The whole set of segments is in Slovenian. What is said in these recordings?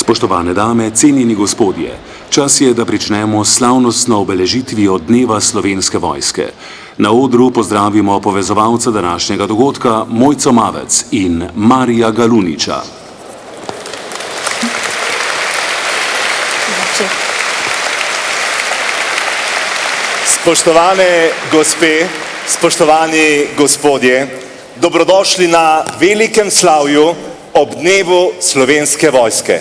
Spoštovane dame, cenjeni gospodje, čas je, da pričnemo s slavnostno obeležitvijo Dneva Slovenske vojske. Na odru pozdravimo povezovalca današnjega dogodka Mojco Mavec in Marija Galuniča. Spoštovane gospe, spoštovani gospodje, dobrodošli na velikem slavju ob Dnevu Slovenske vojske.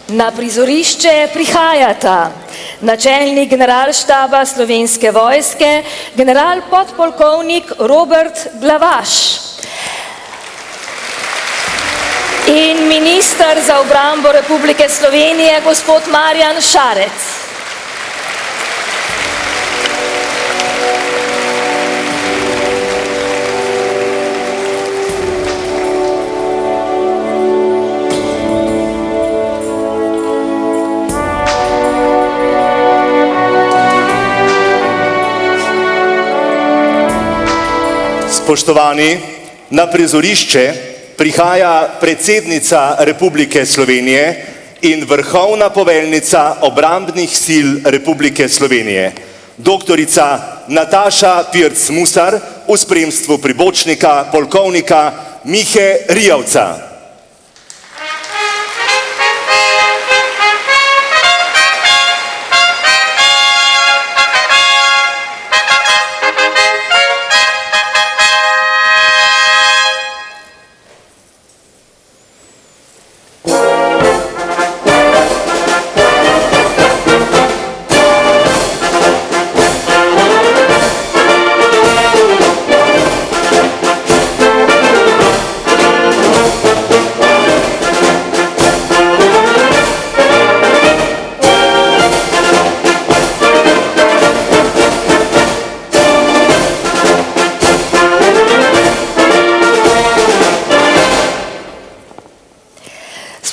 Na prizorišče prihajata načelnik generalštaba Slovenske vojske, general podpolkovnik Robert Glavaš in minister za obrambo Republike Slovenije, gospod Marjan Šarec. Spoštovani, na prizorišče prihaja predsednica Republike Slovenije in vrhovna poveljnica obrambnih sil Republike Slovenije, doktorica Nataša Pirc-Musar v spremstvu pribočnika polkovnika Mihe Rijavca.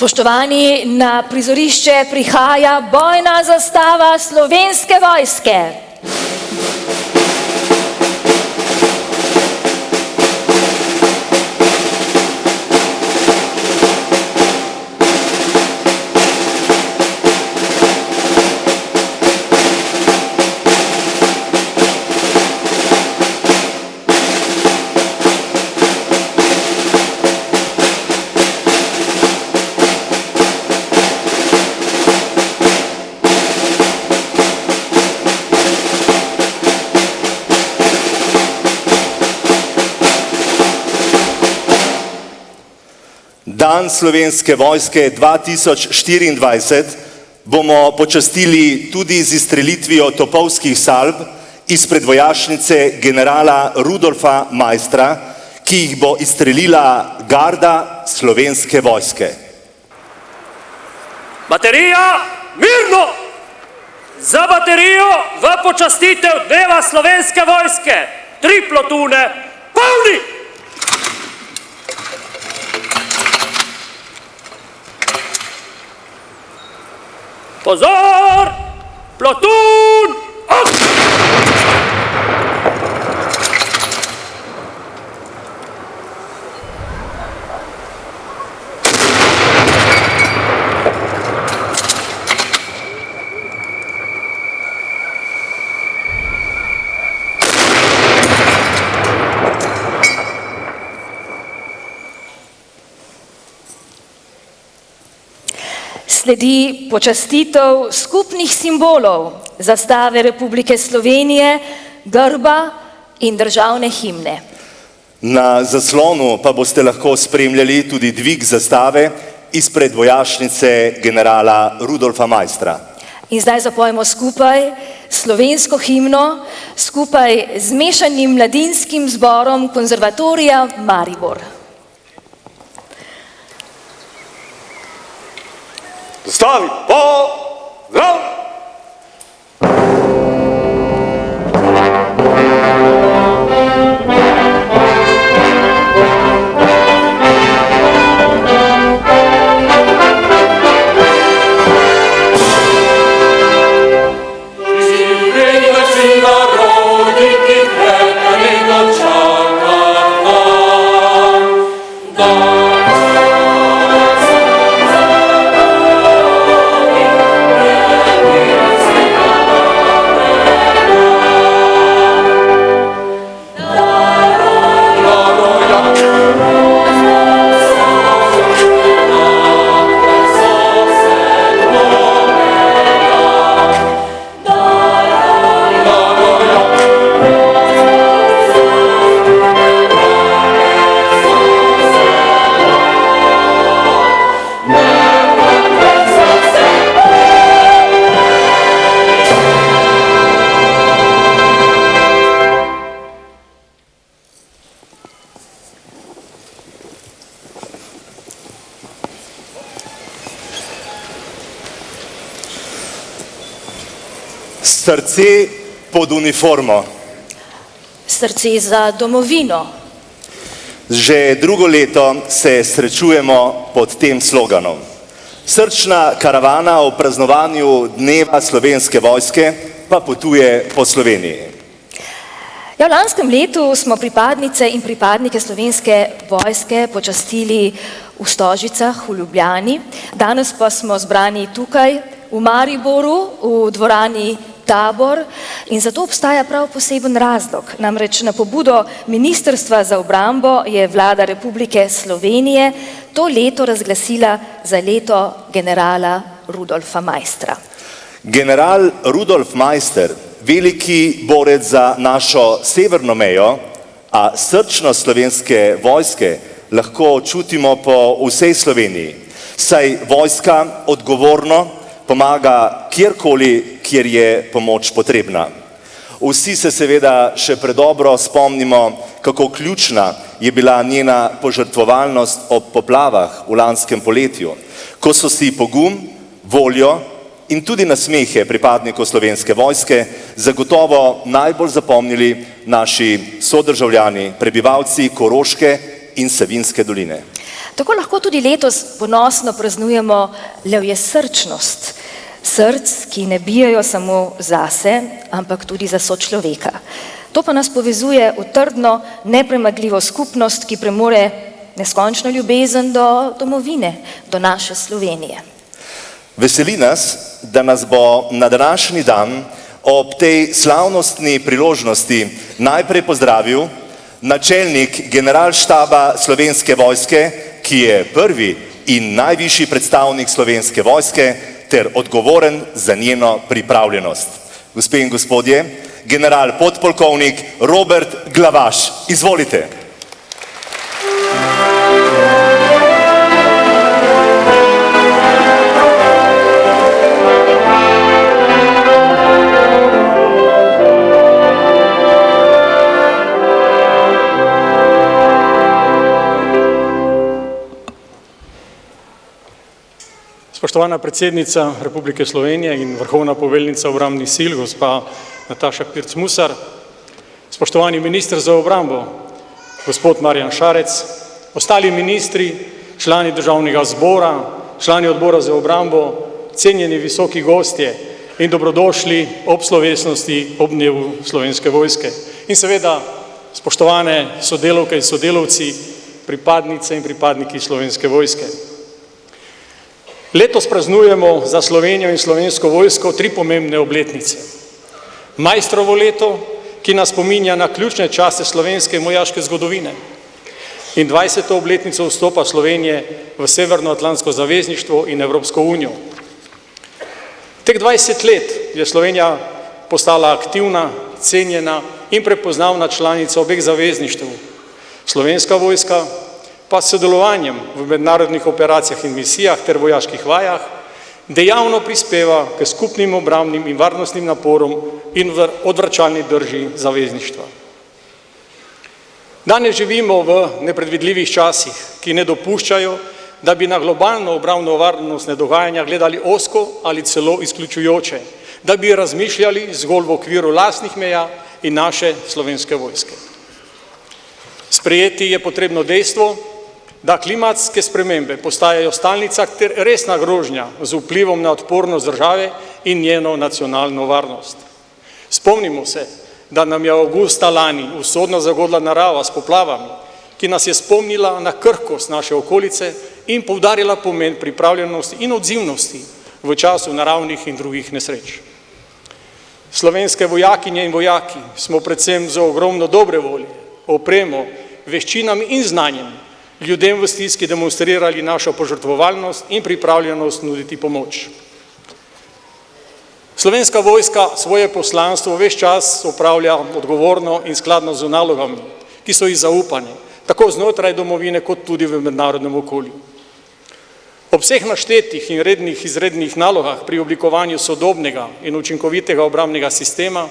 Spoštovani, na prizorišče prihaja bojna zastava Slovenske vojske. Dan Slovenske vojske 2024 bomo počastili tudi z izstrelitvijo topovskih salv izpred vojašnice generala Rudolfa Maistra, ki jih bo izstrelila garda Slovenske vojske. Baterija, mirno! Za baterijo v počastitev Dneva Slovenske vojske 3 plotune, polni! Pozor! Plotun! Sledi počastitev skupnih simbolov zastave Republike Slovenije, grba in državne himne. Na zaslonu pa boste lahko spremljali tudi dvig zastave izpred vojašnice generala Rudolfa Maistra. In zdaj zapojemo skupaj slovensko himno, skupaj z mešanim mladinskim zborom Konzervatorija Maribor. Zastavi, pozdrav! Srce pod uniformo. Srce za domovino. Že drugo leto se srečujemo pod tem sloganom. Srčna karavana o praznovanju Dneva Slovenske vojske pa potuje po Sloveniji. Ja, v lanskem letu smo pripadnice in pripadnike Slovenske vojske počastili v Stožicah, v Ljubljani. Danes pa smo zbrani tukaj v Mariboru, v dvorani Tabor in zato obstaja prav poseben razlog. Namreč na pobudo Ministrstva za obrambo je Vlada Republike Slovenije to leto razglasila za leto generala Rudolfa Maistra. General Rudolf Maister, veliki borec za našo severno mejo, a srčnost Slovenske vojske lahko čutimo po vsej Sloveniji, saj vojska odgovorno pomaga kjerkoli, kjer je pomoč potrebna. Vsi se seveda še predobro spomnimo, kako ključna je bila njena požrtvovalnost ob poplavah v lanskem poletju, ko so si pogum, voljo in tudi nasmehe pripadnikov Slovenske vojske zagotovo najbolj zapomnili naši sodržavljani, prebivalci Koroške in Savinjske doline. Tako lahko tudi letos ponosno praznujemo levjesrčnost, src, ki ne bijajo samo zase, ampak tudi za sočloveka. To pa nas povezuje v trdno, nepremagljivo skupnost, ki premore neskončno ljubezen do domovine, do naše Slovenije. Veseli nas, da nas bo na današnji dan ob tej slavnostni priložnosti najprej pozdravil načelnik generalštaba Slovenske vojske, ki je prvi in najvišji predstavnik Slovenske vojske ter odgovoren za njeno pripravljenost. Gospe in gospodje, general podpolkovnik Robert Glavaš, izvolite. Spoštovana predsednica Republike Slovenije in vrhovna poveljnica obrambnih sil, gospa Nataša Pirc Musar, spoštovani minister za obrambo, gospod Marjan Šarec, ostali ministri, člani državnega zbora, člani odbora za obrambo, cenjeni visoki gostje in dobrodošli ob slovesnosti ob Dnevu Slovenske vojske. In seveda, spoštovane sodelavke in sodelavci, pripadnice in pripadniki Slovenske vojske. Letos praznujemo za Slovenijo in Slovensko vojsko 3 pomembne obletnice. Maistrovo leto, ki nas spominja na ključne čase slovenske in vojaške zgodovine, in 20. obletnico vstopa Slovenije v Severnoatlantsko zavezništvo in Evropsko unijo. Teh 20 let je Slovenija postala aktivna, cenjena in prepoznavna članica obeh zavezništev. Slovenska vojska pa s sodelovanjem v mednarodnih operacijah in misijah ter vojaških vajah dejavno prispeva k skupnim obrambnim in varnostnim naporom in odvračalni drži zavezništva. Danes živimo v nepredvidljivih časih, ki ne dopuščajo, da bi na globalno obrambno varnostne dogajanja gledali ozko ali celo izključujoče, da bi razmišljali zgolj v okviru lastnih meja in naše Slovenske vojske. Sprejeti je potrebno dejstvo, da klimatske spremembe postajajo stalnica ter resna grožnja z vplivom na odpornost države in njeno nacionalno varnost. Spomnimo se, da nam je avgusta lani usodno zagodla narava s poplavami, ki nas je spomnila na krhkost naše okolice in poudarila pomen pripravljenosti in odzivnosti v času naravnih in drugih nesreč. Slovenske vojakinje in vojaki smo predvsem z ogromno dobre volje, opremo, veščinami in znanjem ljudem v stiski demonstrirali našo požrtvovalnost in pripravljenost nuditi pomoč. Slovenska vojska svoje poslanstvo ves čas opravlja odgovorno in skladno z nalogami, ki so ji zaupane, tako znotraj domovine kot tudi v mednarodnem okolju. Ob vseh naštetih in rednih izrednih nalogah pri oblikovanju sodobnega in učinkovitega obrambnega sistema,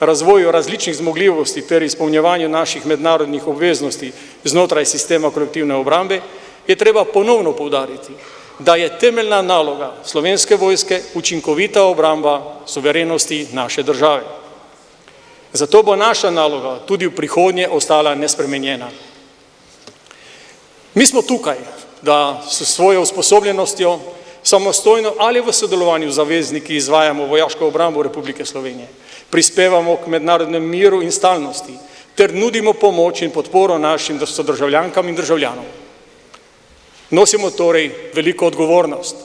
razvoju različnih zmogljivosti ter izpolnjevanju naših mednarodnih obveznosti znotraj sistema kolektivne obrambe, je treba ponovno poudariti, da je temeljna naloga Slovenske vojske učinkovita obramba suverenosti naše države. Zato bo naša naloga tudi v prihodnje ostala nespremenjena. Mi smo tukaj, da s svojo usposobljenostjo samostojno ali v sodelovanju z zavezniki izvajamo vojaško obrambo Republike Slovenije, prispevamo k mednarodnem miru in stalnosti ter nudimo pomoč in podporo našim sodržavljankam in državljanom. Nosimo torej veliko odgovornost.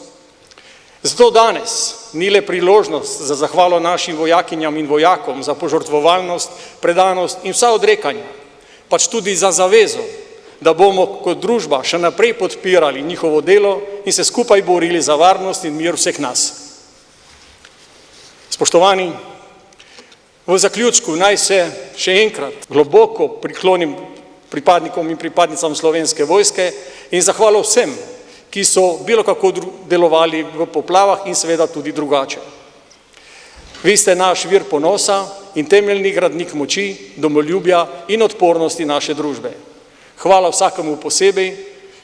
Zato danes ni le priložnost za zahvalo našim vojakinjam in vojakom za požrtvovalnost, predanost in vsa odrekanja, pač tudi za zavezo, da bomo kot družba še naprej podpirali njihovo delo in se skupaj borili za varnost in mir vseh nas. Spoštovani, v zaključku naj se še enkrat globoko priklonim pripadnikom in pripadnicam Slovenske vojske in zahvalo vsem, ki so bilo kako delovali v poplavah in seveda tudi drugače. Vi ste naš vir ponosa in temeljni gradnik moči, domoljubja in odpornosti naše družbe. Hvala vsakemu posebej,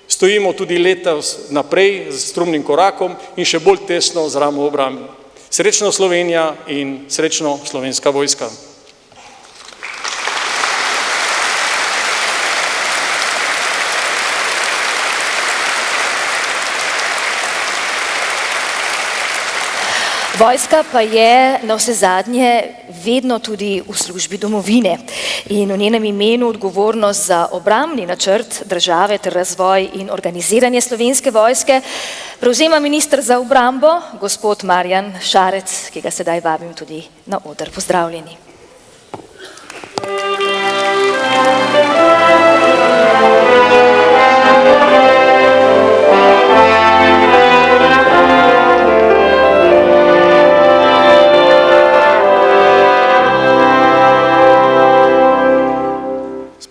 stojimo tudi letos naprej z strumnim korakom in še bolj tesno z ramo ob rami. Srečno Slovenija in srečno Slovenska vojska. Vojska pa je navsezadnje vedno tudi v službi domovine in v njenem imenu odgovornost za obrambni načrt države ter razvoj in organiziranje Slovenske vojske prevzema minister za obrambo, gospod Marjan Šarec, ki ga sedaj vabim tudi na oder. Pozdravljeni.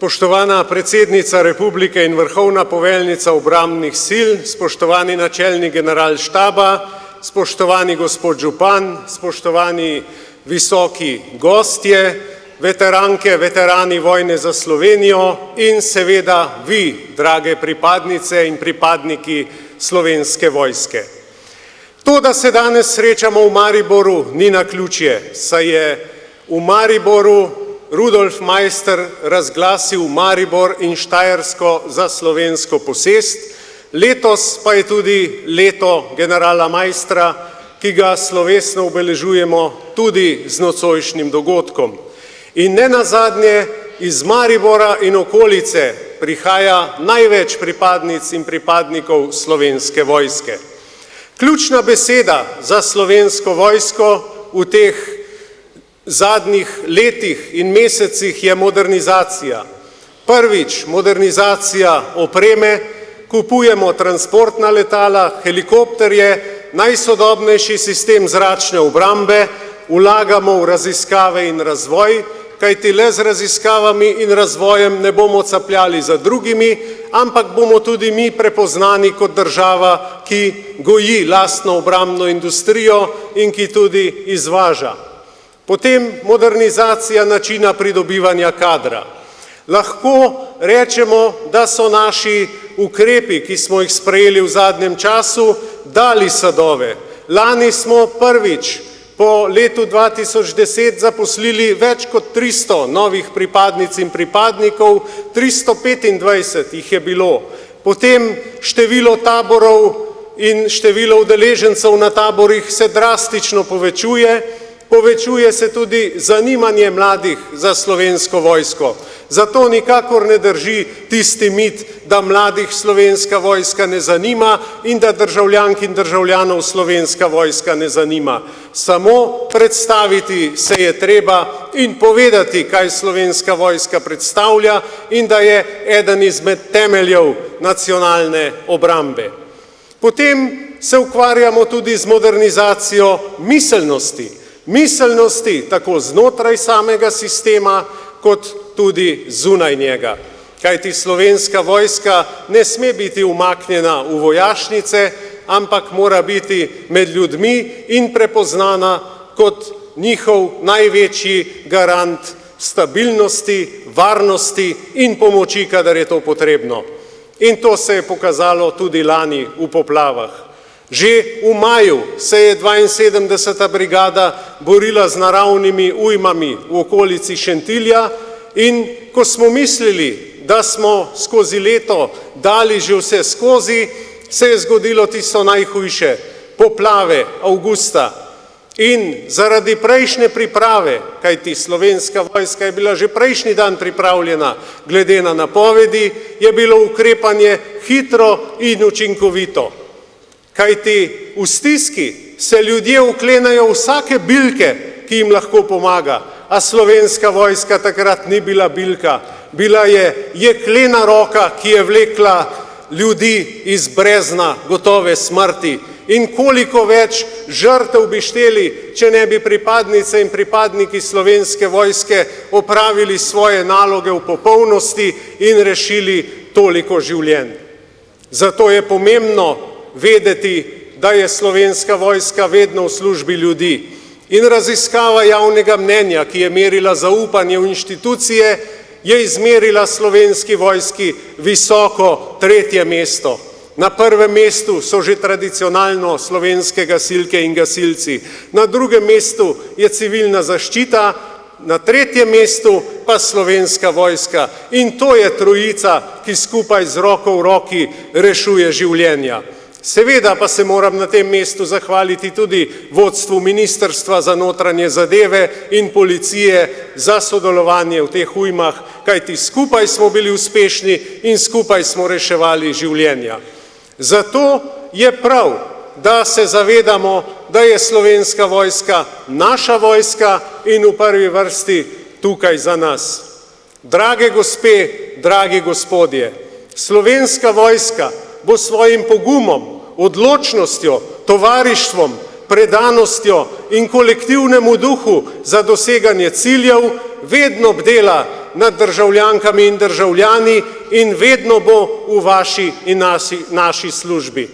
Spoštovana predsednica Republike in vrhovna poveljnica obrambnih sil, spoštovani načelnik generalštaba, spoštovani gospod župan, spoštovani visoki gostje, veteranke, veterani vojne za Slovenijo in seveda vi, drage pripadnice in pripadniki Slovenske vojske. To, da se danes srečamo v Mariboru, ni naključje, saj je v Mariboru Rudolf Maister razglasil Maribor in Štajersko za slovensko posest, letos pa je tudi leto generala Maistra, ki ga slovesno obeležujemo tudi z nocojšnjim dogodkom. In nenazadnje iz Maribora in okolice prihaja največ pripadnic in pripadnikov Slovenske vojske. Ključna beseda za Slovensko vojsko v teh zadnjih letih in mesecih je modernizacija. Prvič, modernizacija opreme, kupujemo transportna letala, helikopterje, najsodobnejši sistem zračne obrambe, vlagamo v raziskave in razvoj, kajti le z raziskavami in razvojem ne bomo capljali za drugimi, ampak bomo tudi mi prepoznani kot država, ki goji lastno obrambno industrijo in ki tudi izvaža. Potem modernizacija načina pridobivanja kadra. Lahko rečemo, da so naši ukrepi, ki smo jih sprejeli v zadnjem času, dali sadove. Lani smo prvič po letu 2010 zaposlili več kot 300 novih pripadnic in pripadnikov, 325 jih je bilo. Potem število taborov in število udeležencev na taborih se drastično povečuje. Povečuje se tudi zanimanje mladih za Slovensko vojsko. Zato nikakor ne drži tisti mit, da mladih Slovenska vojska ne zanima in da državljank in državljanov Slovenska vojska ne zanima. Samo predstaviti se je treba in povedati, kaj Slovenska vojska predstavlja in da je eden izmed temeljev nacionalne obrambe. Potem se ukvarjamo tudi z modernizacijo miselnosti. Miselnosti tako znotraj samega sistema, kot tudi zunaj njega. Kajti Slovenska vojska ne sme biti umaknjena v vojašnice, ampak mora biti med ljudmi in prepoznana kot njihov največji garant stabilnosti, varnosti in pomoči, kadar je to potrebno. In to se je pokazalo tudi lani v poplavah. Že v maju se je 72. brigada borila z naravnimi ujmami v okolici Šentilja in ko smo mislili, da smo skozi leto dali že vse skozi, se je zgodilo tisto najhujše, poplave avgusta. In zaradi prejšnje priprave, kajti Slovenska vojska je bila že prejšnji dan pripravljena, glede na napovedi, je bilo ukrepanje hitro in učinkovito. Kajti v stiski se ljudje uklenajo vsake bilke, ki jim lahko pomaga, a Slovenska vojska takrat ni bila bilka, bila je jeklena roka, ki je vlekla ljudi iz brezna gotove smrti. In koliko več žrtev bi šteli, če ne bi pripadnice in pripadniki Slovenske vojske opravili svoje naloge v popolnosti in rešili toliko življenj. Zato je pomembno vedeti, da je Slovenska vojska vedno v službi ljudi. In raziskava javnega mnenja, ki je merila zaupanje v inštitucije, je izmerila Slovenski vojski visoko 3. mesto. Na prvem mestu so že tradicionalno slovenske gasilke in gasilci, na drugem mestu je civilna zaščita, na 3. mestu pa Slovenska vojska. In to je trojica, ki skupaj z roko v roki rešuje življenja. Seveda pa se moram na tem mestu zahvaliti tudi vodstvu Ministrstva za notranje zadeve in policije za sodelovanje v teh ujmah, kajti skupaj smo bili uspešni in skupaj smo reševali življenja. Zato je prav, da se zavedamo, da je Slovenska vojska naša vojska in v prvi vrsti tukaj za nas. Drage gospe, dragi gospodje, Slovenska vojska bo svojim pogumom, odločnostjo, tovarištvom, predanostjo in kolektivnemu duhu za doseganje ciljev vedno bdela nad državljankami in državljani in vedno bo v vaši in naši službi.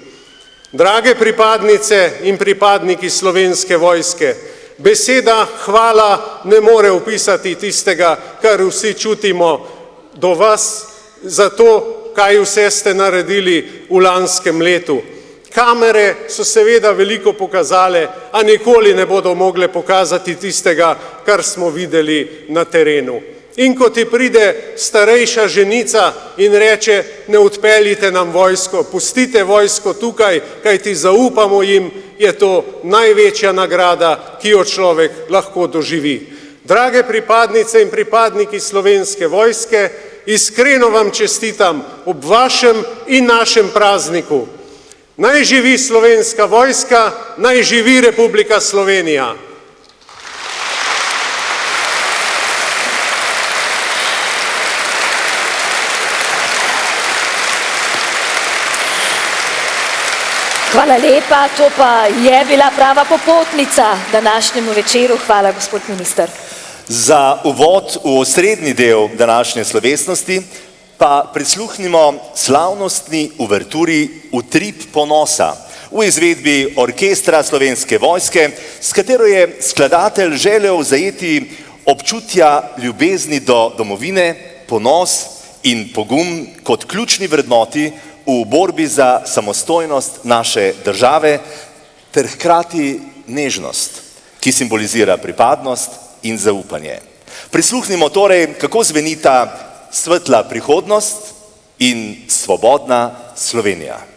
Drage pripadnice in pripadniki Slovenske vojske, beseda hvala ne more opisati tistega, kar vsi čutimo do vas, za to, kaj vse ste naredili v lanskem letu. Kamere so seveda veliko pokazale, a nikoli ne bodo mogle pokazati tistega, kar smo videli na terenu. In ko ti pride starejša ženica in reče, ne odpeljite nam vojsko, pustite vojsko tukaj, kajti zaupamo jim, je to največja nagrada, ki jo človek lahko doživi. Drage pripadnice in pripadniki Slovenske vojske, iskreno vam čestitam ob vašem in našem prazniku. Naj živi Slovenska vojska, naj živi Republika Slovenija. Hvala lepa, to pa je bila prava popotnica današnjemu večeru. Hvala, gospod minister. Za uvod v osrednji del današnje slovesnosti pa prisluhnimo slavnostni uverturi Utrip ponosa v izvedbi Orkestra Slovenske vojske, s katero je skladatelj želel zajeti občutja ljubezni do domovine, ponos in pogum kot ključni vrednoti v borbi za samostojnost naše države ter hkrati nežnost, ki simbolizira pripadnost in zaupanje. Prisluhnimo torej, kako zvenita svetla prihodnost in svobodna Slovenija.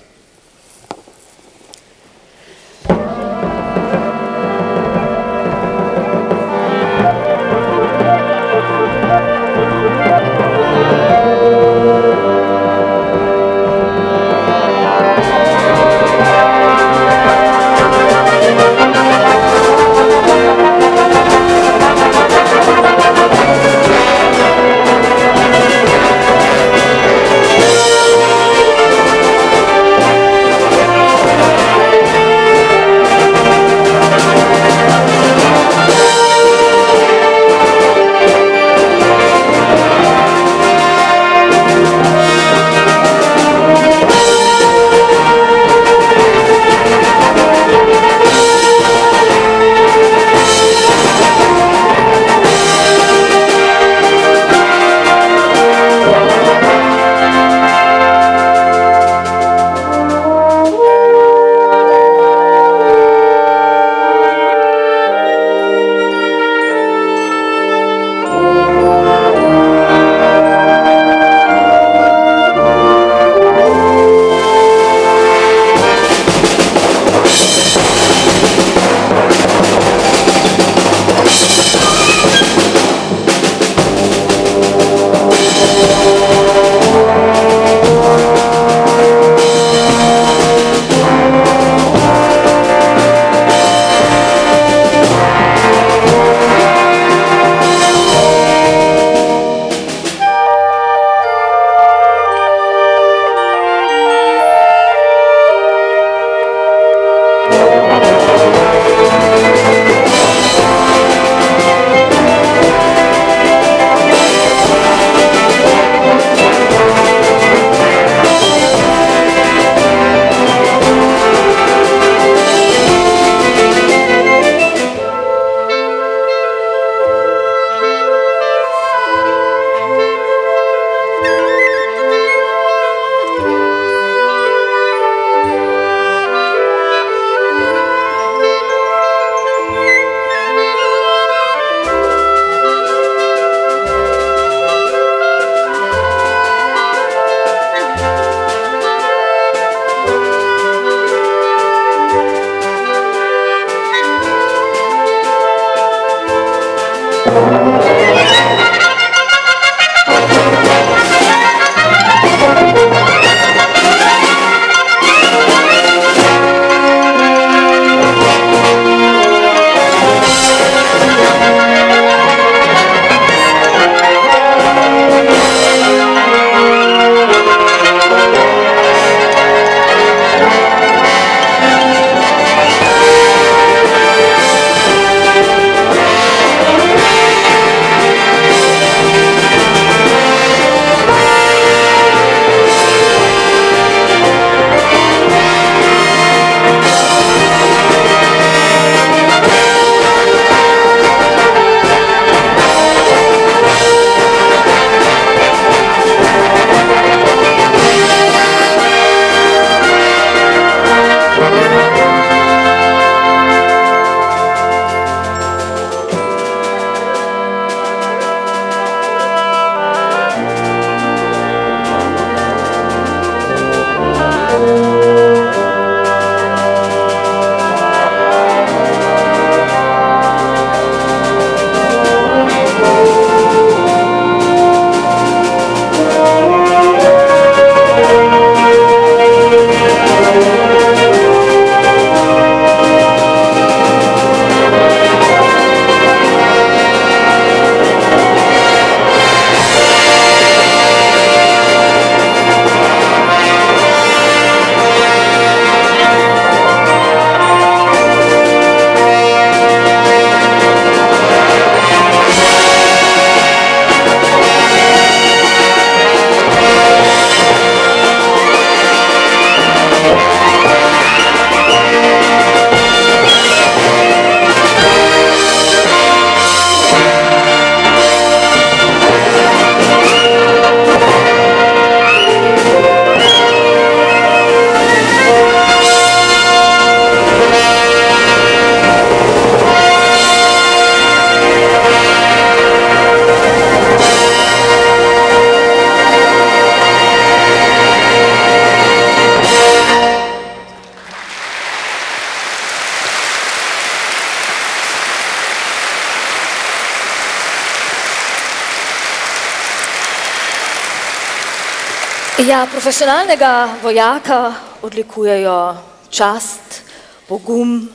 Ja, profesionalnega vojaka odlikujejo čast, pogum,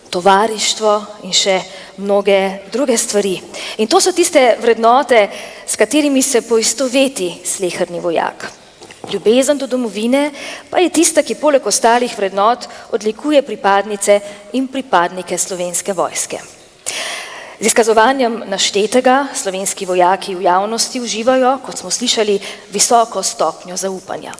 tovarištvo in še mnoge druge stvari. In to so tiste vrednote, s katerimi se poistoveti sleherni vojak. Ljubezen do domovine pa je tista, ki poleg ostalih vrednot odlikuje pripadnice in pripadnike Slovenske vojske. Z izkazovanjem naštetega slovenski vojaki v javnosti uživajo, kot smo slišali, visoko stopnjo zaupanja.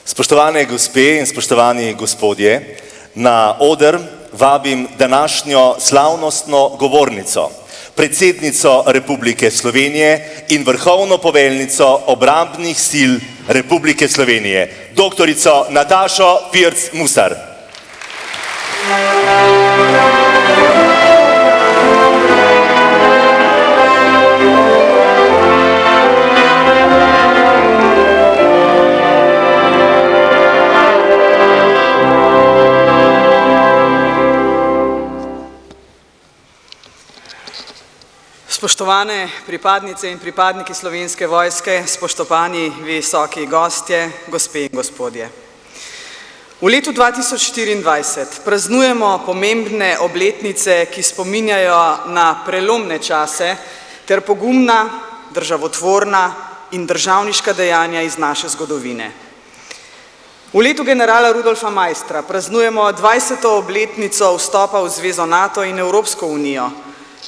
Spoštovane gospe in spoštovani gospodje, na oder vabim današnjo slavnostno govornico, predsednico Republike Slovenije in vrhovno poveljnico obrambnih sil Republike Slovenije, doktorico Natašo Pirc Musar. Spoštovane pripadnice in pripadniki Slovenske vojske, spoštovani visoki gostje, gospe in gospodje. V letu 2024 praznujemo pomembne obletnice, ki spominjajo na prelomne čase ter pogumna, državotvorna in državniška dejanja iz naše zgodovine. V letu generala Rudolfa Maistra praznujemo 20. obletnico vstopa v Zvezo NATO in Evropsko unijo.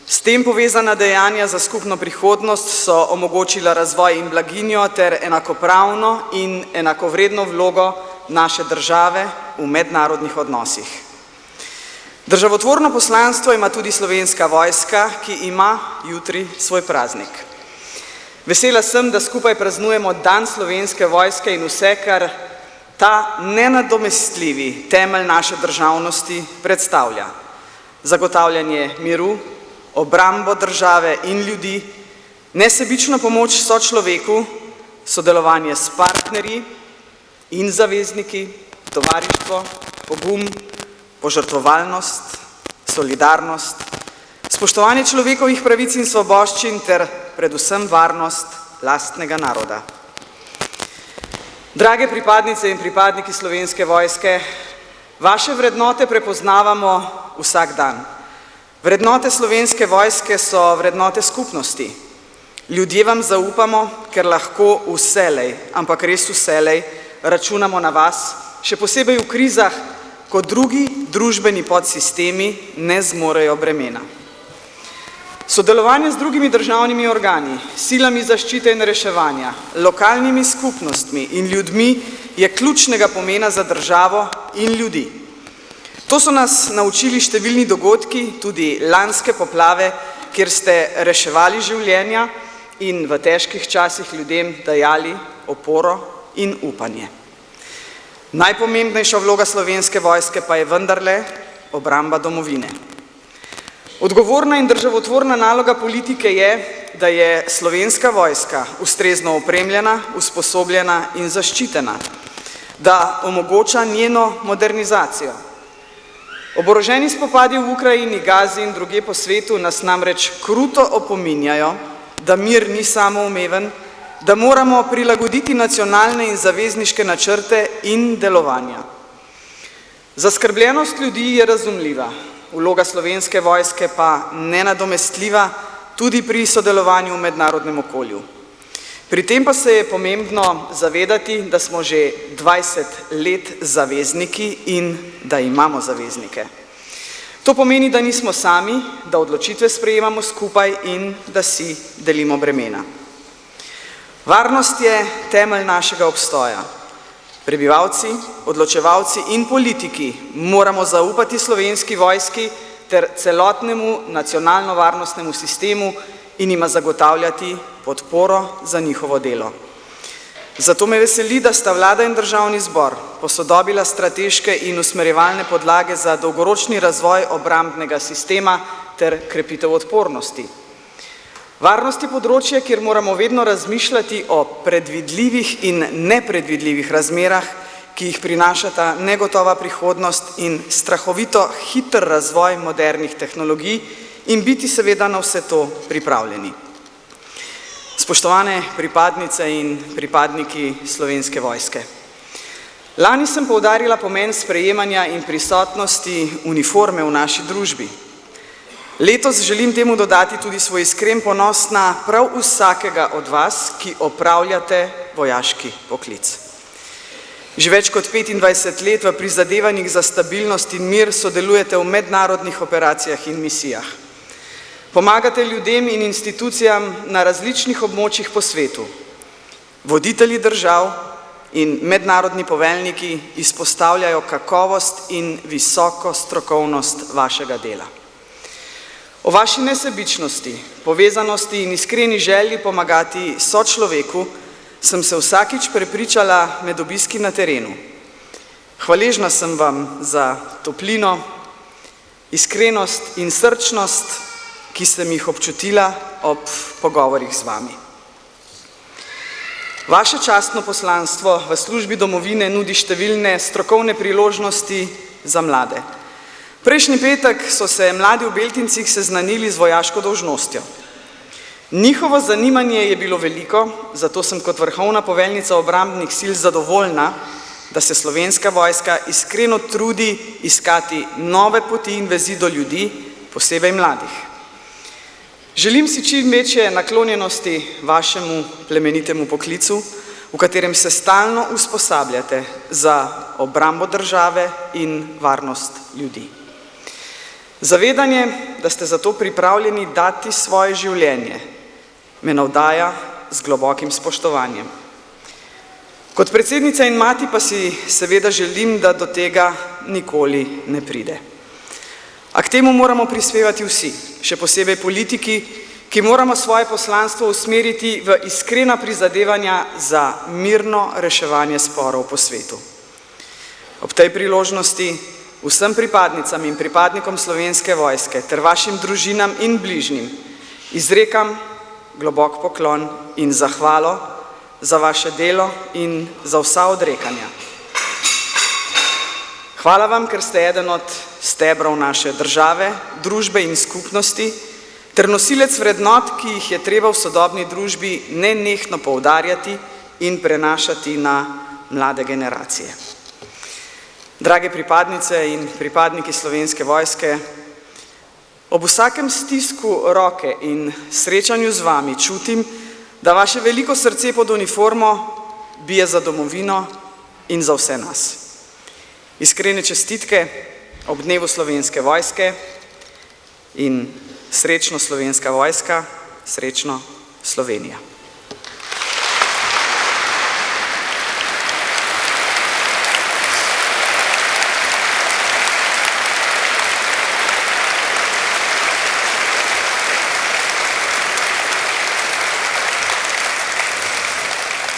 S tem povezana dejanja za skupno prihodnost so omogočila razvoj in blaginjo ter enakopravno in enakovredno vlogo naše države v mednarodnih odnosih. Državotvorno poslanstvo ima tudi Slovenska vojska, ki ima jutri svoj praznik. Vesela sem, da skupaj praznujemo Dan Slovenske vojske in vse, kar ta nenadomestljivi temelj naše državnosti predstavlja. Zagotavljanje miru, obrambo države in ljudi, nesebično pomoč sočloveku, sodelovanje s partnerji in zavezniki, tovarištvo, pogum, požrtvovalnost, solidarnost, spoštovanje človekovih pravic in svoboščin ter predvsem varnost lastnega naroda. Drage pripadnice in pripadniki Slovenske vojske, vaše vrednote prepoznavamo vsak dan. Vrednote Slovenske vojske so vrednote skupnosti. Ljudje vam zaupamo, ker lahko vselej, ampak res vselej, računamo na vas, še posebej v krizah, ko drugi družbeni podsistemi ne zmorejo bremena. Sodelovanje z drugimi državnimi organi, silami zaščite in reševanja, lokalnimi skupnostmi in ljudmi je ključnega pomena za državo in ljudi. To so nas naučili številni dogodki, tudi lanske poplave, kjer ste reševali življenja in v težkih časih ljudem dajali oporo in upanje. Najpomembnejša vloga Slovenske vojske pa je vendarle obramba domovine. Odgovorna in državotvorna naloga politike je, da je Slovenska vojska ustrezno opremljena, usposobljena in zaščitena, da omogoča njeno modernizacijo. Oboroženi spopadi v Ukrajini, Gazi in druge po svetu nas namreč kruto opominjajo, da mir ni samoumeven, da moramo prilagoditi nacionalne in zavezniške načrte in delovanja. Zaskrbljenost ljudi je razumljiva, vloga Slovenske vojske pa nenadomestljiva tudi pri sodelovanju v mednarodnem okolju. Pri tem pa se je pomembno zavedati, da smo že 20 let zavezniki in da imamo zaveznike. To pomeni, da nismo sami, da odločitve sprejemamo skupaj in da si delimo bremena. Varnost je temelj našega obstoja. Prebivalci, odločevalci in politiki moramo zaupati Slovenski vojski ter celotnemu nacionalno-varnostnemu sistemu in ima zagotavljati podporo za njihovo delo. Zato me veseli, da sta vlada in državni zbor posodobila strateške in usmerjevalne podlage za dolgoročni razvoj obrambnega sistema ter krepitev odpornosti. Varnost je področje, kjer moramo vedno razmišljati o predvidljivih in nepredvidljivih razmerah, ki jih prinašata negotova prihodnost in strahovito hiter razvoj modernih tehnologij in biti seveda na vse to pripravljeni. spoštovane pripadnice in pripadniki Slovenske vojske. Lani sem poudarila pomen sprejemanja in prisotnosti uniforme v naši družbi. Letos želim temu dodati tudi svoj iskren ponos na prav vsakega od vas, ki opravljate vojaški poklic. Že več kot 25 let v prizadevanjih za stabilnost in mir sodelujete v mednarodnih operacijah in misijah. Pomagate ljudem in institucijam na različnih območjih po svetu. Voditelji držav in mednarodni poveljniki izpostavljajo kakovost in visoko strokovnost vašega dela. O vaši nesebičnosti, povezanosti in iskreni želji pomagati sočloveku sem se vsakič prepričala med obiski na terenu. Hvaležna sem vam za toplino, iskrenost in srčnost, ki sem jih občutila ob pogovorih z vami. Vaše častno poslanstvo v službi domovine nudi številne strokovne priložnosti za mlade. Prejšnji petek so se mladi v Beltincih seznanili z vojaško dolžnostjo. Njihovo zanimanje je bilo veliko, zato sem kot vrhovna poveljnica obrambnih sil zadovoljna, da se Slovenska vojska iskreno trudi iskati nove poti in vezi do ljudi, posebej mladih. Želim si čim večje naklonjenosti vašemu plemenitemu poklicu, v katerem se stalno usposabljate za obrambo države in varnost ljudi. Zavedanje, da ste zato pripravljeni dati svoje življenje, me navdaja z globokim spoštovanjem. Kot predsednica in mati pa si seveda želim, da do tega nikoli ne pride. A k temu moramo prispevati vsi, še posebej politiki, ki moramo svoje poslanstvo usmeriti v iskrena prizadevanja za mirno reševanje sporov po svetu. Ob tej priložnosti vsem pripadnicam in pripadnikom Slovenske vojske ter vašim družinam in bližnjim izrekam globok poklon in zahvalo za vaše delo in za vsa odrekanja. Hvala vam, ker ste eden od stebrov naše države, družbe in skupnosti, ter nosilec vrednot, ki jih je treba v sodobni družbi nenehno poudarjati in prenašati na mlade generacije. Drage pripadnice in pripadniki Slovenske vojske, ob vsakem stisku roke in srečanju z vami čutim, da vaše veliko srce pod uniformo bije za domovino in za vse nas. Iskrene čestitke ob dnevu Slovenske vojske in srečno Slovenska vojska, srečno Slovenija.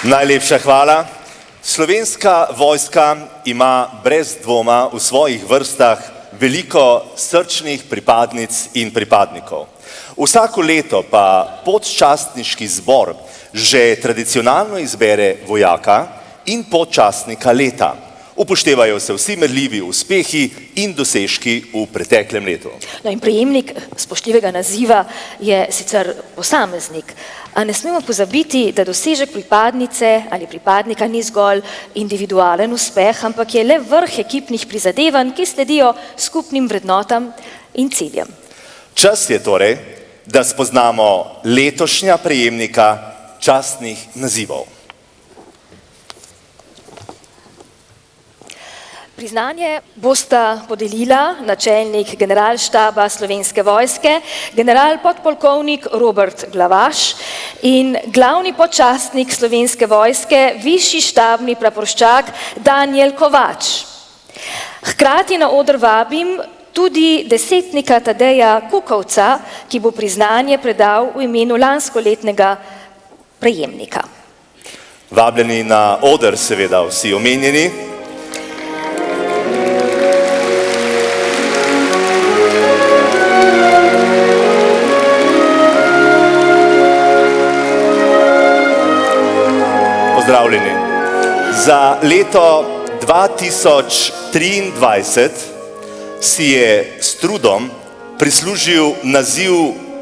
Najlepša hvala. Slovenska vojska ima brez dvoma v svojih vrstah veliko srčnih pripadnic in pripadnikov. Vsako leto pa podčastniški zbor že tradicionalno izbere vojaka in podčastnika leta. Upoštevajo se vsi merljivi uspehi in dosežki v preteklem letu. No in prejemnik spoštljivega naziva je sicer posameznik, a ne smemo pozabiti, da dosežek pripadnice ali pripadnika ni zgolj individualen uspeh, ampak je le vrh ekipnih prizadevanj, ki sledijo skupnim vrednotam in ciljem. Čas je torej, da spoznamo letošnja prejemnika častnih nazivov. Priznanje bosta podelila načelnik generalštaba Slovenske vojske, general podpolkovnik Robert Glavaš in glavni podčastnik Slovenske vojske, višji štabni praporščak Danijel Kovač. Hkrati na oder vabim tudi desetnika Tadeja Kukovca, ki bo priznanje predal v imenu lanskoletnega prejemnika. Vabljeni na oder seveda vsi omenjeni. Pozdravljeni. Za leto 2023 si je s trudom prislužil naziv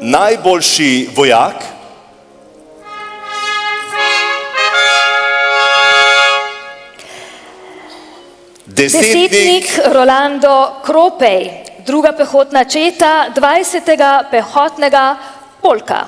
najboljši vojak Desetnik Rolando Kropej, 2. pehotna četa 20. pehotnega polka.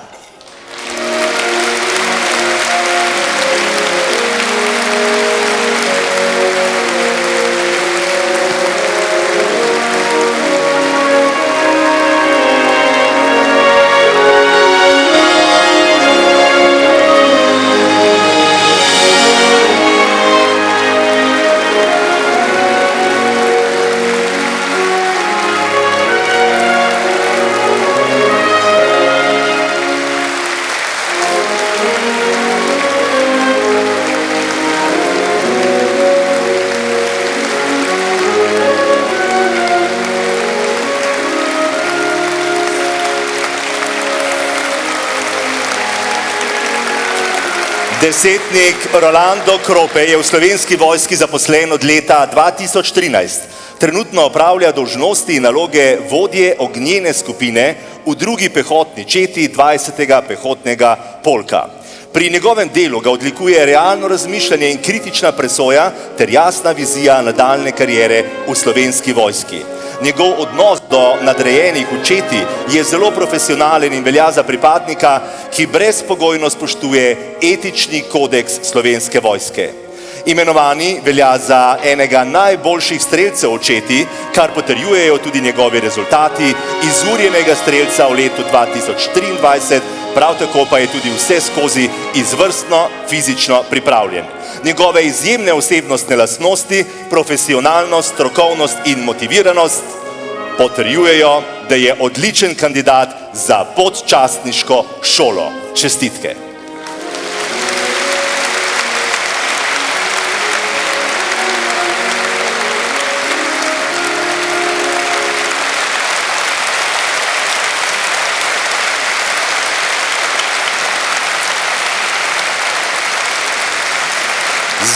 Desetnik Rolando Kropej je v Slovenski vojski zaposlen od leta 2013. Trenutno opravlja dolžnosti in naloge vodje ognjene skupine v 2. pehotni četi 20. pehotnega polka. Pri njegovem delu ga odlikuje realno razmišljanje in kritična presoja ter jasna vizija nadaljne kariere v Slovenski vojski. Njegov odnos do nadrejenih v četi je zelo profesionalen in velja za pripadnika, ki brezpogojno spoštuje etični kodeks Slovenske vojske. Imenovani velja za enega najboljših strelcev v četi, kar potrjujejo tudi njegovi rezultati izurjenega strelca v letu 2023, prav tako pa je tudi vse skozi izvrstno fizično pripravljen. Njegove izjemne osebnostne lastnosti, profesionalnost, strokovnost in motiviranost potrjujejo, da je odličen kandidat za podčastniško šolo. Čestitke.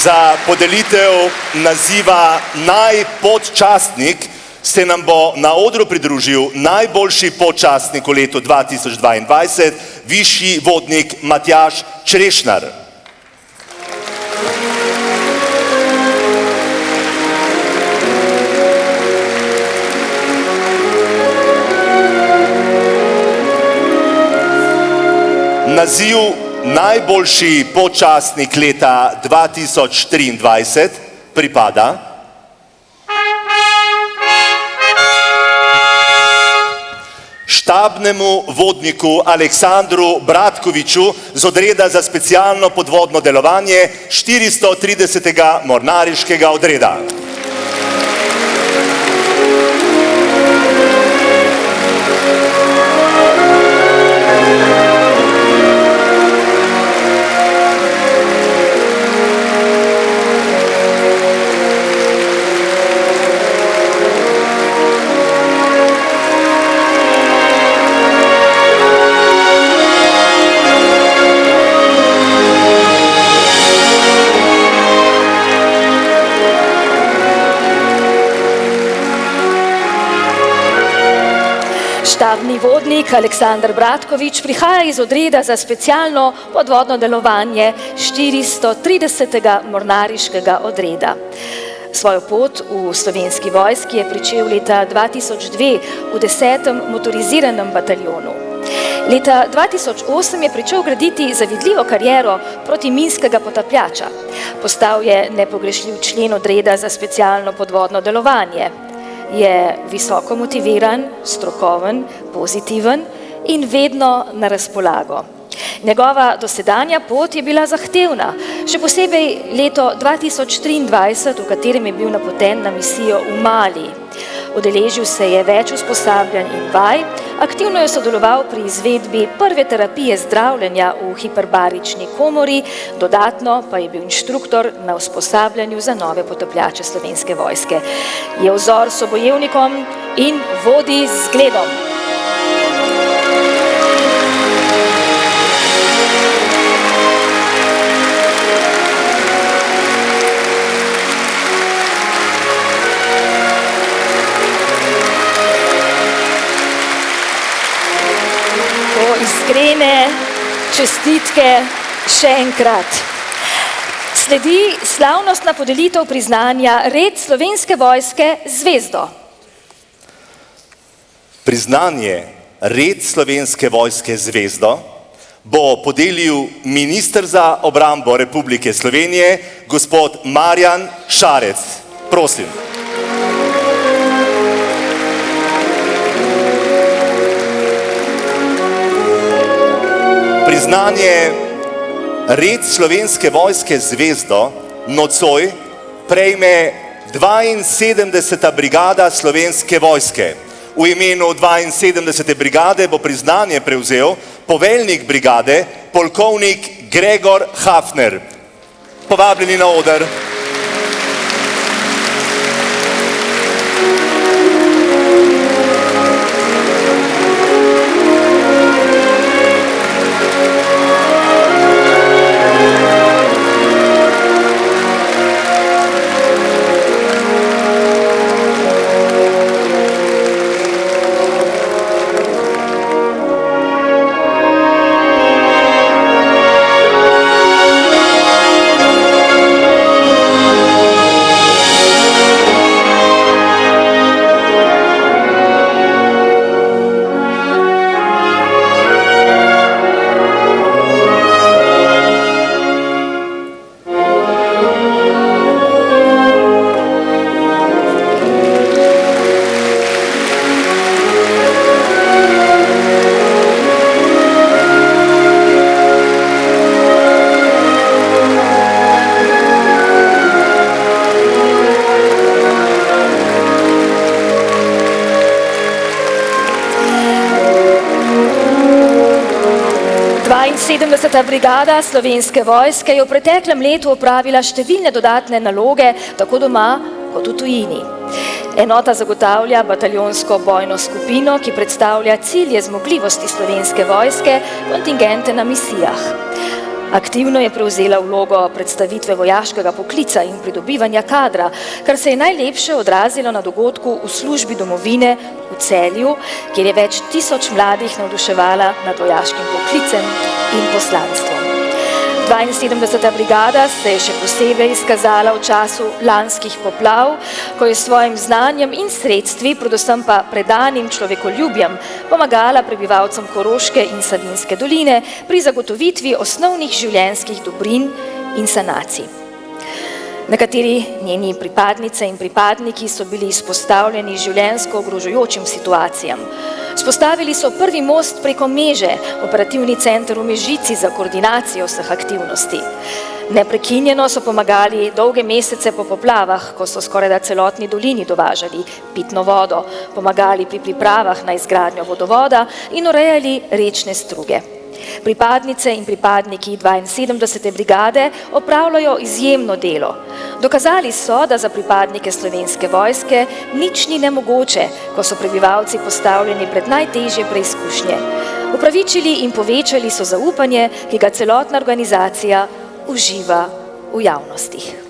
Za podelitev naziva najpodčastnik se nam bo na odru pridružil najboljši podčastnik v letu 2022, višji vodnik Matjaž Črešnar. Naziv najboljši podčastnik leta 2023 pripada štabnemu vodniku Aleksandru Bratkoviču z odreda za specialno podvodno delovanje 430. mornariškega odreda. Štabni vodnik Aleksandar Bratkovič prihaja iz odreda za specialno podvodno delovanje 430. mornariškega odreda. Svojo pot v Slovenski vojski je pričel leta 2002 v 10. motoriziranem bataljonu. Leta 2008 je pričel graditi zavidljivo kariero protiminskega potapljača. Postal je nepogrešljiv člen odreda za specialno podvodno delovanje. Je visoko motiviran, strokoven, pozitiven in vedno na razpolago. Njegova dosedanja pot je bila zahtevna, še posebej leto 2023, v katerem je bil napoten na misijo v Mali. Udeležil se je več usposabljanj in vaj, aktivno je sodeloval pri izvedbi prve terapije zdravljenja v hiperbarični komori, dodatno pa je bil inštruktor na usposabljanju za nove potapljače Slovenske vojske. Je vzor sobojevnikom in vodi z zgledom. Iskrene čestitke še enkrat. Sledi slavnostna podelitev priznanja Red Slovenske vojske zvezdo. Priznanje Red Slovenske vojske zvezdo bo podelil minister za obrambo Republike Slovenije, gospod Marjan Šarec. Prosim. Priznanje Red Slovenske vojske zvezdo nocoj prejme 72. brigada Slovenske vojske. V imenu 72. brigade bo priznanje prevzel poveljnik brigade, polkovnik Gregor Hafner. Povabljeni na oder. Brigada Slovenske vojske je v preteklem letu opravila številne dodatne naloge, tako doma kot v tujini. Enota zagotavlja bataljonsko bojno skupino, ki predstavlja cilje zmogljivosti Slovenske vojske, kontingente na misijah. Aktivno je prevzela vlogo predstavitve vojaškega poklica in pridobivanja kadra, kar se je najlepše odrazilo na dogodku v službi domovine v Celju, kjer je več tisoč mladih navduševala nad vojaškim poklicem in poslanstvom. 72. brigada se je še posebej izkazala v času lanskih poplav, ko je s svojim znanjem in sredstvi, predvsem pa predanim človekoljubjem, pomagala prebivalcem Koroške in Savinjske doline pri zagotovitvi osnovnih življenjskih dobrin in sanacij. Nekateri njeni pripadnice in pripadniki so bili izpostavljeni življenjsko ogrožujočim situacijam. Spostavili so prvi most preko Meže, operativni center v Mežici za koordinacijo vseh aktivnosti. Neprekinjeno so pomagali dolge mesece po poplavah, ko so skorajda celotni dolini dovažali pitno vodo, pomagali pri pripravah na izgradnjo vodovoda in urejali rečne struge. Pripadnice in pripadniki 72. brigade opravljajo izjemno delo. Dokazali so, da za pripadnike Slovenske vojske nič ni nemogoče, ko so prebivalci postavljeni pred najtežje preizkušnje. Upravičili in povečali so zaupanje, ki ga celotna organizacija uživa v javnosti.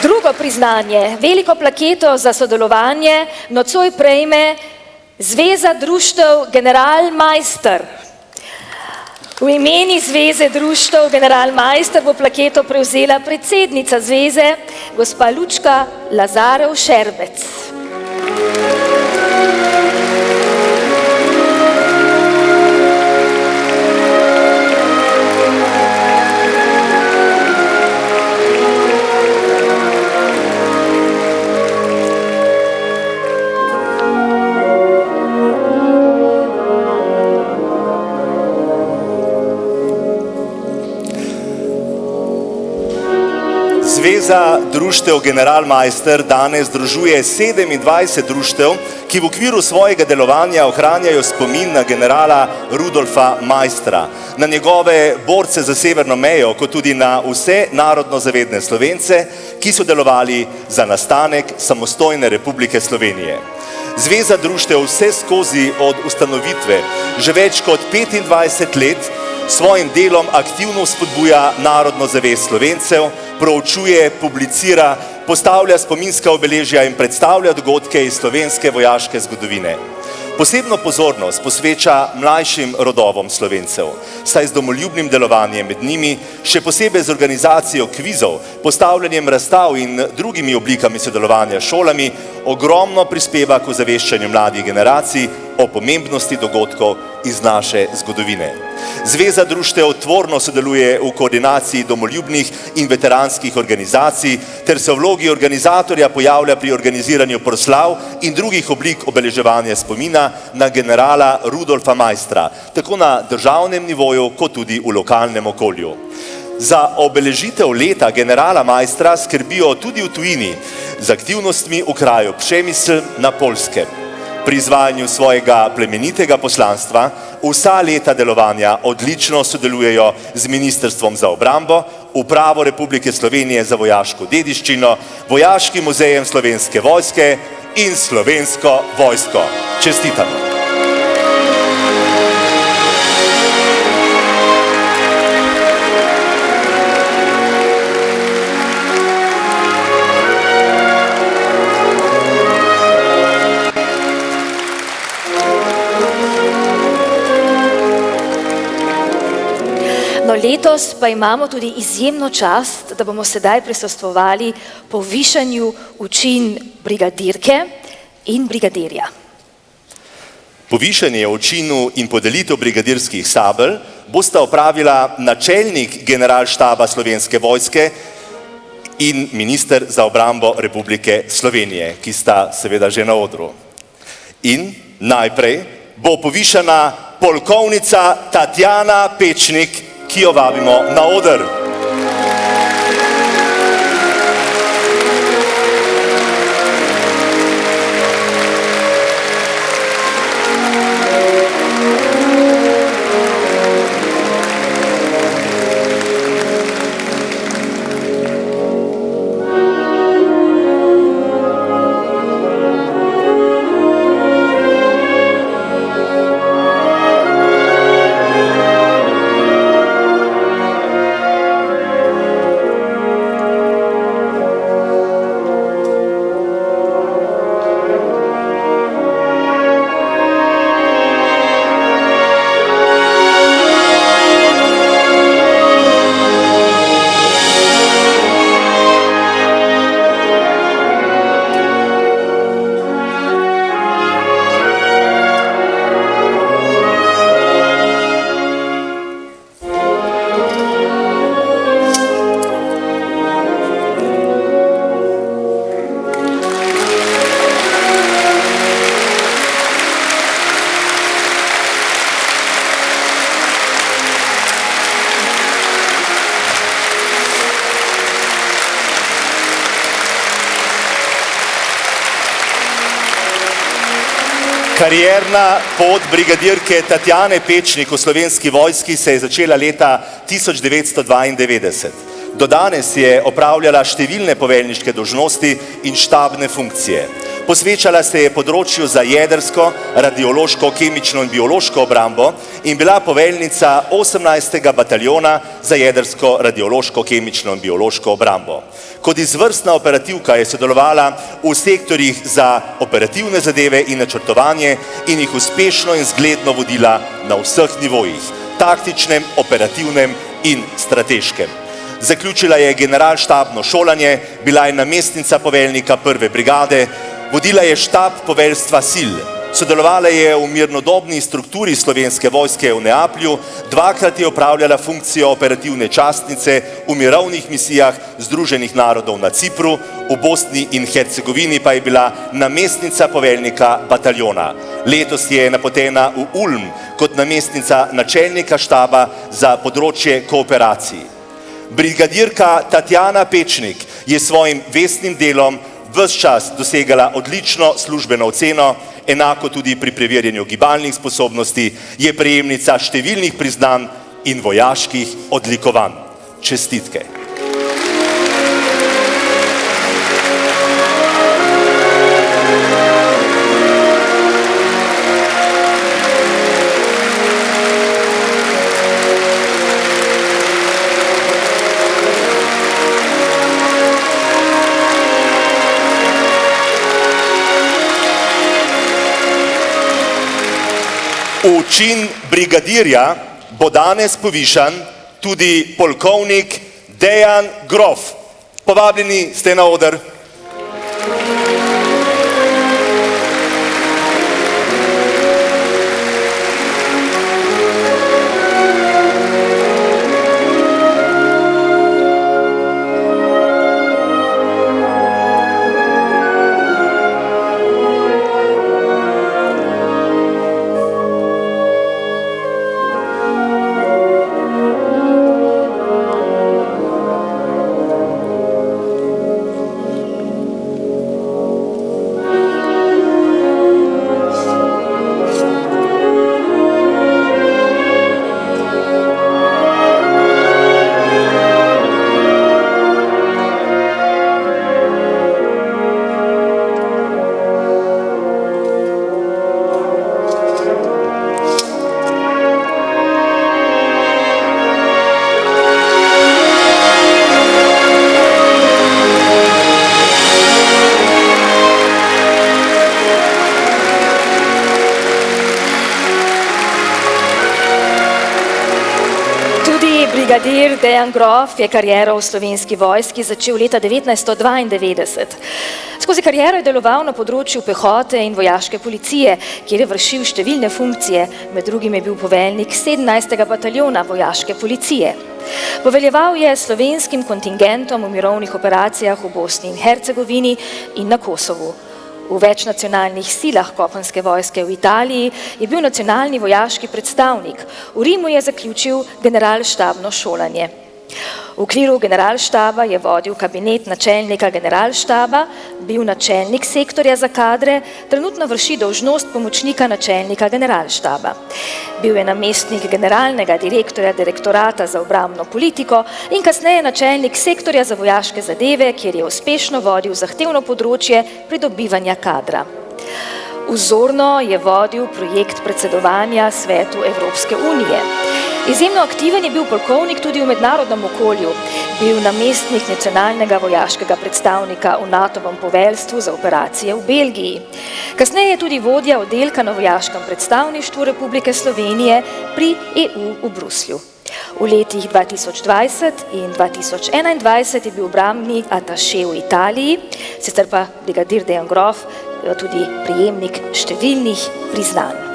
Drugo priznanje, veliko plaketo za sodelovanje, nocoj prejme Zveza društev Generalmajster. V imeni Zveze društev Generalmajster bo plaketo prevzela predsednica zveze, gospa Lučka Lazarev Šerbec. Zveza društev Generalmajster danes združuje 27 društev, ki v okviru svojega delovanja ohranjajo spomin na generala Rudolfa Maistra, na njegove borce za severno mejo, kot tudi na vse narodno zavedne Slovence, ki so delovali za nastanek samostojne Republike Slovenije. Zveza društev vse skozi od ustanovitve že več kot 25 let svojim delom aktivno spodbuja narodno zavest Slovencev, proučuje, publicira, postavlja spominska obeležja in predstavlja dogodke iz slovenske vojaške zgodovine. Posebno pozornost posveča mlajšim rodovom Slovencev, saj z domoljubnim delovanjem med njimi, še posebej z organizacijo kvizov, postavljanjem razstav in drugimi oblikami sodelovanja s šolami, ogromno prispeva k ozaveščanju mladih generacij o pomembnosti dogodkov iz naše zgodovine. Zveza društev tvorno sodeluje v koordinaciji domoljubnih in veteranskih organizacij ter se v vlogi organizatorja pojavlja pri organiziranju proslav in drugih oblik obeleževanja spomina na generala Rudolfa Maistra, tako na državnem nivoju kot tudi v lokalnem okolju. Za obeležitev leta generala Maistra skrbijo tudi v tujini z aktivnostmi v kraju Přemysl na Poljskem. Pri izvajanju svojega plemenitega poslanstva vsa leta delovanja odlično sodelujejo z Ministrstvom za obrambo, Upravo Republike Slovenije za vojaško dediščino, Vojaškim muzejem Slovenske vojske in Slovensko vojsko. Čestitamo! No, letos pa imamo tudi izjemno čast, da bomo sedaj prisostvovali povišanju učin brigadirke in brigadirja. Povišanje v činu in podelitev brigadirskih sabel bosta opravila načelnik Generalštaba Slovenske vojske in minister za obrambo Republike Slovenije, ki sta seveda že na odru. In najprej bo povišana polkovnica Tatjana Pečnik, ki jo vabimo na oder. Karierna pot brigadirke Tatjane Pečnik v Slovenski vojski se je začela leta 1992. Do danes je opravljala številne poveljniške dolžnosti in štabne funkcije. Posvečala se je področju za jedrsko, radiološko, kemično in biološko obrambo in bila poveljnica 18. bataljona za jedrsko, radiološko, kemično in biološko obrambo. Kot izvrstna operativka je sodelovala v sektorjih za operativne zadeve in načrtovanje in jih uspešno in zgledno vodila na vseh nivojih, taktičnem, operativnem in strateškem. Zaključila je generalštabno šolanje, bila je namestnica poveljnika prve brigade, vodila je štab poveljstva sil, sodelovala je v mirnodobni strukturi Slovenske vojske v Neaplju, dvakrat je opravljala funkcijo operativne častnice v mirovnih misijah Združenih narodov na Cipru, v Bosni in Hercegovini pa je bila namestnica poveljnika bataljona. Letos je napotena v Ulm kot namestnica načelnika štaba za področje kooperacij. Brigadirka Tatjana Pečnik je svojim vestnim delom ves čas dosegala odlično službeno oceno, enako tudi pri preverjanju gibalnih sposobnosti, je prejemnica številnih priznanj in vojaških odlikovanj. Čestitke. V čin brigadirja bo danes povišan tudi polkovnik Dejan Grof. Povabljeni ste na oder. Brigadir Dejan Grof je kariero v Slovenski vojski začel leta 1992. Skozi kariero je deloval na področju pehote in vojaške policije, kjer je vršil številne funkcije, med drugim je bil poveljnik 17. bataljona vojaške policije. Poveljeval je slovenskim kontingentom v mirovnih operacijah v Bosni in Hercegovini in na Kosovu. V večnacionalnih silah kopenske vojske v Italiji je bil nacionalni vojaški predstavnik. V Rimu je zaključil generalštabno šolanje. V okviru generalštaba je vodil kabinet načelnika generalštaba, bil načelnik sektorja za kadre, trenutno vrši dolžnost pomočnika načelnika generalštaba. Bil je namestnik generalnega direktorja direktorata za obrambno politiko in kasneje načelnik sektorja za vojaške zadeve, kjer je uspešno vodil zahtevno področje pridobivanja kadra. Vzorno je vodil projekt predsedovanja Svetu Evropske unije. Izjemno aktiven je bil polkovnik tudi v mednarodnem okolju. Bil namestnik nacionalnega vojaškega predstavnika v NATO-vom poveljstvu za operacije v Belgiji. Kasneje je tudi vodja oddelka na vojaškem predstavništvu Republike Slovenije pri EU v Bruslju. V letih 2020 in 2021 je bil obrambni ataše v Italiji, sicer pa brigadir Dejan Grof tudi prejemnik številnih priznanj.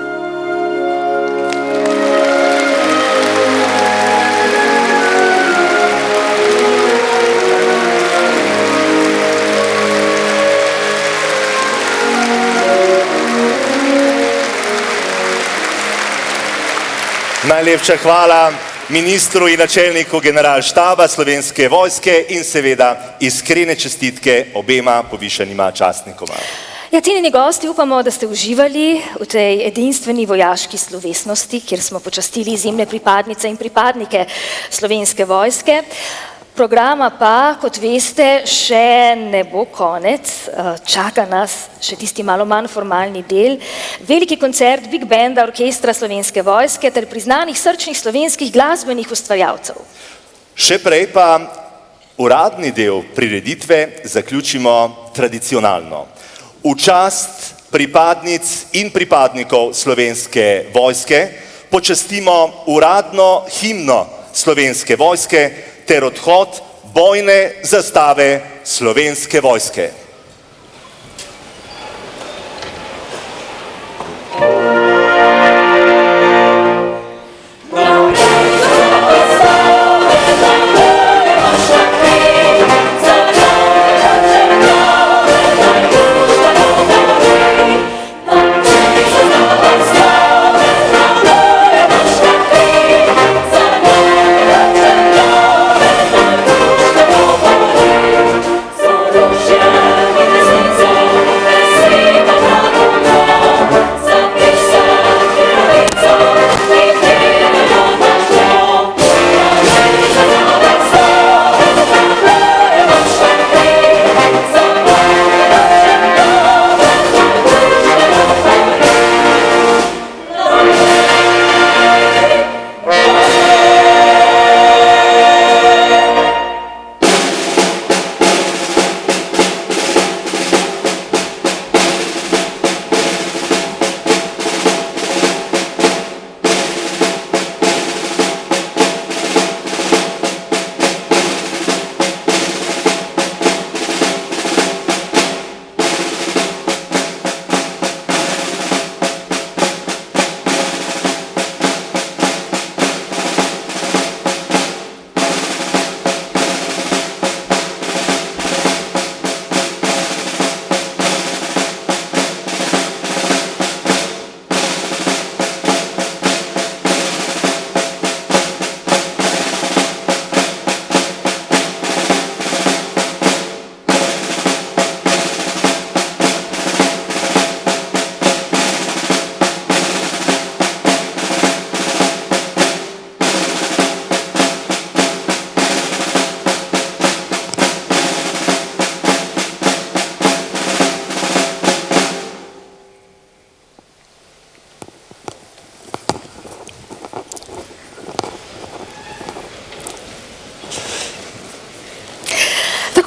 Najlepša hvala ministru in načelniku generalštaba Slovenske vojske in seveda iskrene čestitke obema povišanima častnikoma. Ja, cenjeni gosti, upamo, da ste uživali v tej edinstveni vojaški slovesnosti, kjer smo počastili izjemne pripadnice in pripadnike Slovenske vojske. Programa pa, kot veste, še ne bo konec, čaka nas še tisti malo manj formalni del, veliki koncert Big Banda Orkestra Slovenske vojske ter priznanih srčnih slovenskih glasbenih ustvarjalcev. Še prej pa uradni del prireditve zaključimo tradicionalno. V čast pripadnic in pripadnikov Slovenske vojske počastimo uradno himno Slovenske vojske ter odhod bojne zastave Slovenske vojske. Yeah.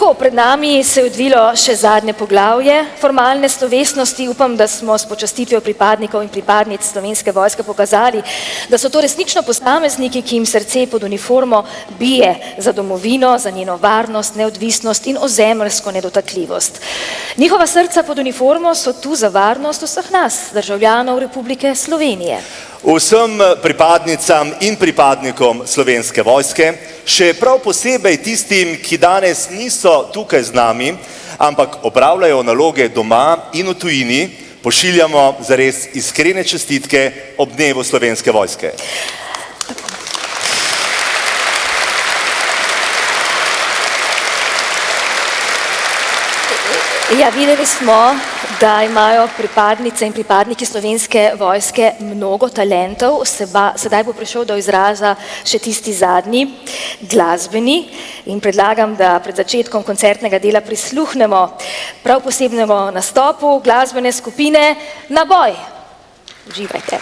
Tako, pred nami se je odvilo še zadnje poglavje formalne slovesnosti. Upam, da smo s počastitvijo pripadnikov in pripadnic Slovenske vojske pokazali, da so to resnično posamezniki, ki jim srce pod uniformo bije za domovino, za njeno varnost, neodvisnost in ozemeljsko nedotakljivost. Njihova srca pod uniformo so tu za varnost vseh nas, državljanov Republike Slovenije. Vsem pripadnicam in pripadnikom Slovenske vojske, še prav posebej tistim, ki danes niso tukaj z nami, ampak opravljajo naloge doma in v tujini, pošiljamo zares iskrene čestitke ob dnevu Slovenske vojske. Ja, videli smo, da imajo pripadnice in pripadniki Slovenske vojske mnogo talentov. Sedaj bo prišel do izraza še tisti zadnji, glasbeni, in predlagam, da pred začetkom koncertnega dela prisluhnemo prav posebnemu nastopu glasbene skupine Naboj. Uživajte.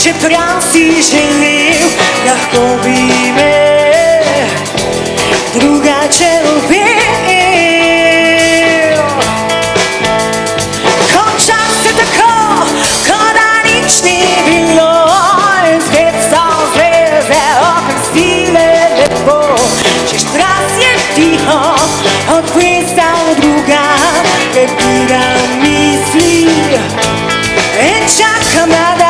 Čeprav si želel, lahko bi me drugače objel. Končal se tako, kot da nič ni bilo, in spet so zveze okoli sile lepo. Čez tras je tiho, od mesta v druga, prebiram misli in čakam na dan.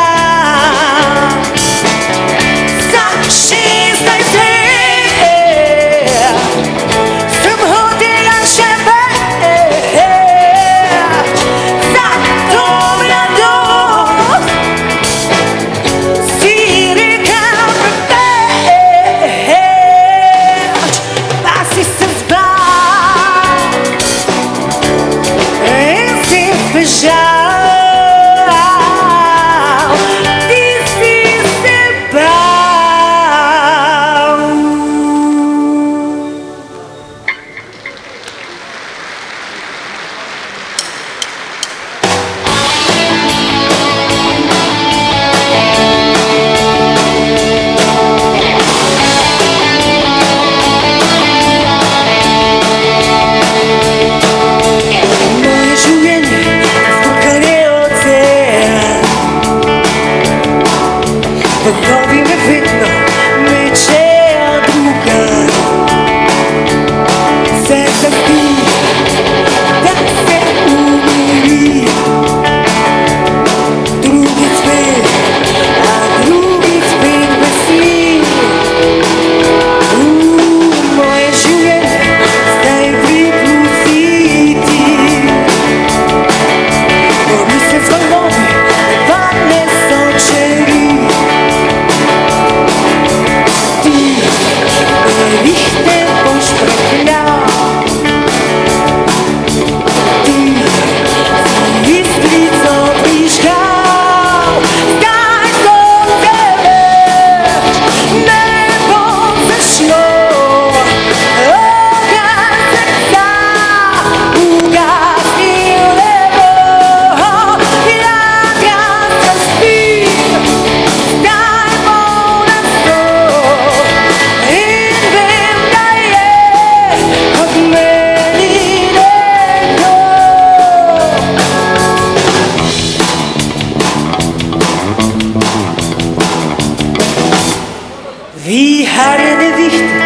ali nevihte,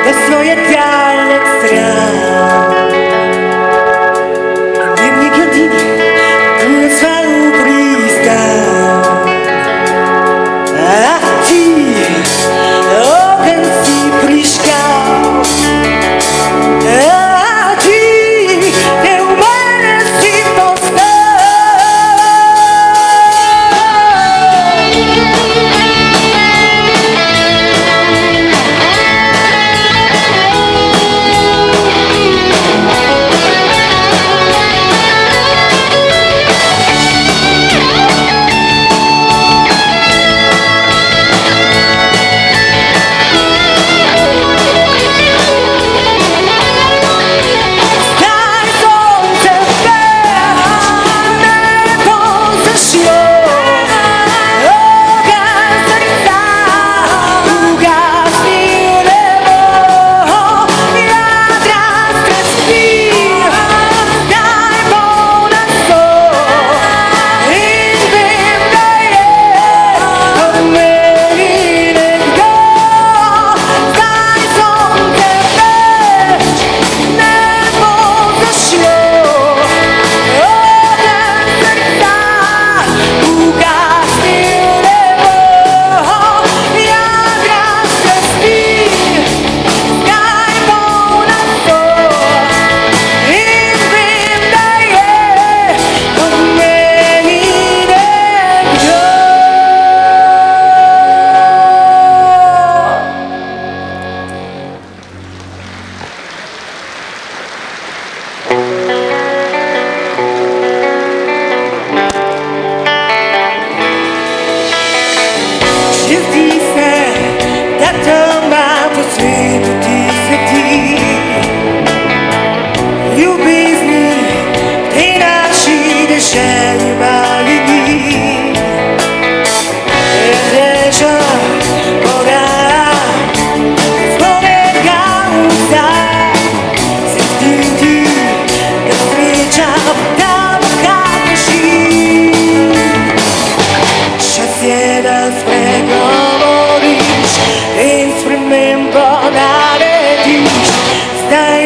da so je daleč stran. Dnevnik edini, tu je svaj v pristan. A ti, ogen si priškal. A ti, del mene si postal.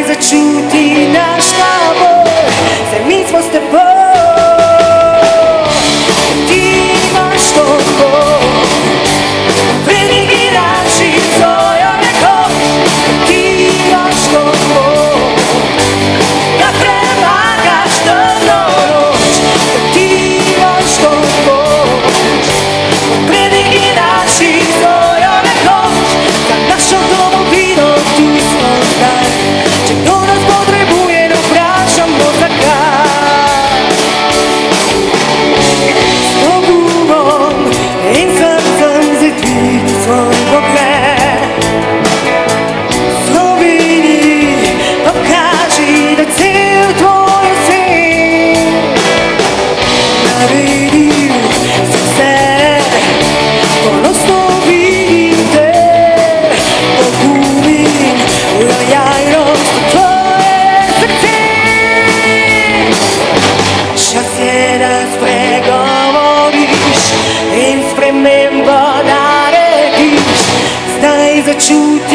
Začuti naš tabor, saj mi smo s teboj. Ti imaš toliko, predigiraš in svojo nekoč. Ti imaš toliko, da premagaš temno noč. Ti imaš toliko, predigiraš in svojo nekoč. Za našo domovino tu smo zdaj. Kdo nas potrebuje, ne vprašamo zakaj. S pogumom in srcem zdaj dvigni svoj pogled. Sloveniji pokaži, da cel tvoj svet naredil si vse. Ponosno vidim te, pogumim, urajajnost tvoje srce. Čas je, da spregovoriš in spremembo narediš. Zdaj začuti